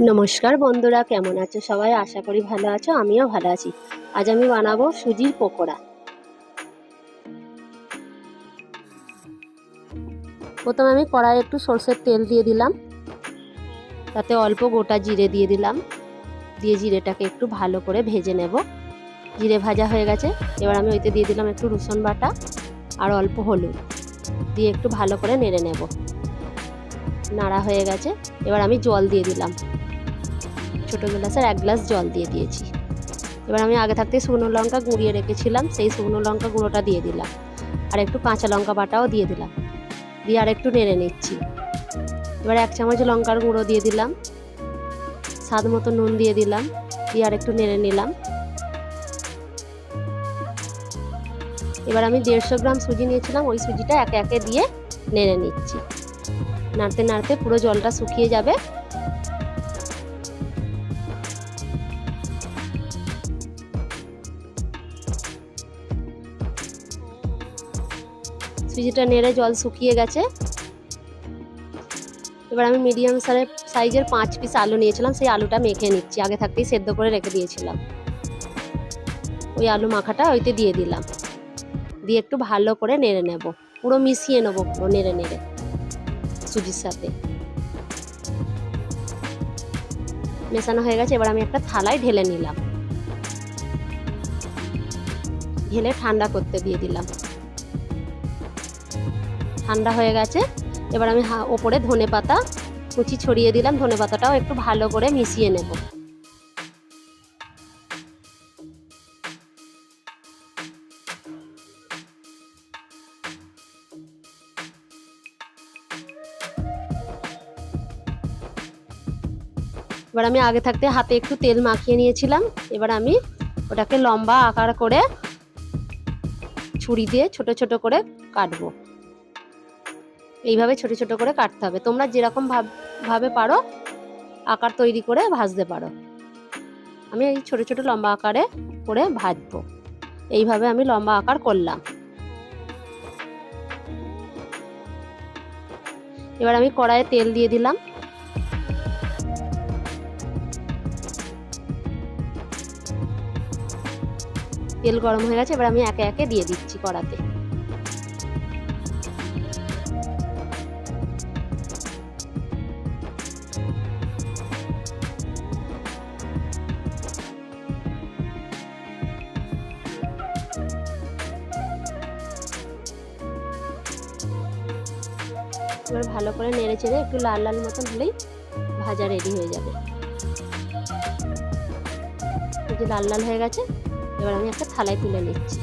নমস্কার বন্ধুরা, কেমন আছো সবাই? আশা করি ভালো আছো, আমিও ভালো আছি। আজ আমি বানাবো সুজির পকোড়া। প্রথমে আমি কড়াইয়ে একটু সরষের তেল দিয়ে দিলাম, তাতে অল্প গোটা জিরে দিয়ে দিলাম, দিয়ে জিরেটাকে একটু ভালো করে ভেজে নেব। জিরে ভাজা হয়ে গেছে, এবার আমি ওইতে দিয়ে দিলাম একটু রসুন বাটা আর অল্প হলুদ দিয়ে একটু ভালো করে নেড়ে নেব। নাড়া হয়ে গেছে, এবার আমি জল দিয়ে দিলাম, ছোটো গ্লাসের 1 গ্লাস জল দিয়ে দিয়েছি। এবার আমি আগে থাকতে শুকনো লঙ্কা গুঁড়িয়ে রেখেছিলাম, সেই শুকনো লঙ্কা গুঁড়োটা দিয়ে দিলাম, আর একটু কাঁচা লঙ্কা বাটাও দিয়ে দিলাম, দিয়ে আর একটু নেড়ে নিচ্ছি। এবার 1 চামচ লঙ্কার গুঁড়ো দিয়ে দিলাম, স্বাদ মতো নুন দিয়ে দিলাম, দিয়ে আর একটু নেড়ে নিলাম। এবার আমি 150 গ্রাম সুজি নিয়েছিলাম, ওই সুজিটা একে একে দিয়ে নেড়ে নিচ্ছি। নাড়তে নাড়তে পুরো জলটা শুকিয়ে যাবে। সুজিটা নেড়ে জল শুকিয়ে গেছে। এবার আমি মিডিয়াম সাইজের 5 পিস আলু নিয়েছিলাম, সেই আলুটা মেখে নিচ্ছি, আগে থাকতেই সেদ্ধ করে রেখে দিয়েছিলাম। ওই আলু মাখাটা ওইতে দিয়ে দিলাম, দিয়ে একটু ভালো করে নেড়ে নেব, পুরো মিশিয়ে নেব, পুরো নেড়ে নেড়ে সুজির সাথে। মেশানো হয়ে গেছে, এবার আমি একটা থালায় ঢেলে নিলাম, ঢেলে ঠান্ডা করতে দিয়ে দিলাম। ঠান্ডা হয়ে গেছে, এবার আমি ওপরে ধনেপাতা কুচি ছড়িয়ে দিলাম, ধনেপাতাটাও একটু ভালো করে মিশিয়ে নেব। এবার আমি আগে থাকতে হাতে একটু তেল মাখিয়ে নিয়েছিলাম, এবার আমি ওটাকে লম্বা আকার করে ছুরি দিয়ে ছোট ছোট করে কাটবো। এইভাবে ছোট ছোট করে কাটতে হবে, তোমরা যেরকম ভাবে পারো আকার তৈরি করে ভাজতে পারো। আমি এই ছোট ছোট লম্বা আকারে করে ভাজবো। এইভাবে আমি লম্বা আকার করলাম। এবার আমি কড়াইয়ে তেল দিয়ে দিলাম, তেল গরম হয়ে গেছে, এবার আমি একে একে দিয়ে দিচ্ছি কড়াতে। এবার ভালো করে নেড়ে চেড়ে একটু লাল লাল মতন হলেই ভাজা রেডি হয়ে যাবে। এই যে লাল লাল হয়ে গেছে, এবার আমি একটা থালায় তুলে নিচ্ছি।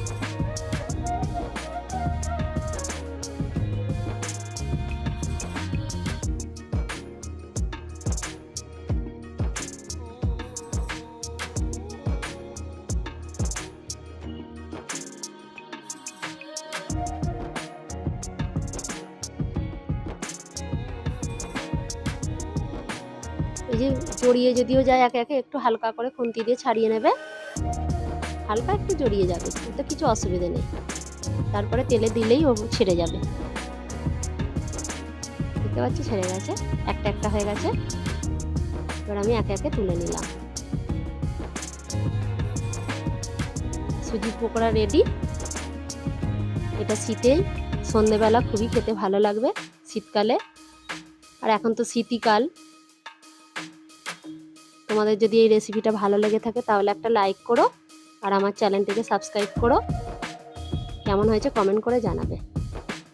এই যে জড়িয়ে যদিও যায় একে একে, একটু হালকা করে খুন্তি দিয়ে ছাড়িয়ে নেবে, হালকা একটু জড়িয়ে যাবে, তো কিছু অসুবিধা নেই। তারপরে তেলে দিলেই ও ছেড়ে যাবে। দেখতে পাচ্ছি ছেড়ে গেছে, একটা একটা হয়ে গেছে। এবার আমি একে একে তুলে নিলাম। সুজির পকোড়া রেডি। এটা শীতেই সন্ধেবেলা খুবই খেতে ভালো লাগবে, শীতকালে। আর এখন তো শীতকাল। তোমাদের যদি এই রেসিপিটা ভালো লেগে থাকে তাহলে একটা লাইক করো, আর আমার চ্যানেলটিকে সাবস্ক্রাইব করো। কেমন হয়েছে কমেন্ট করে জানাবে।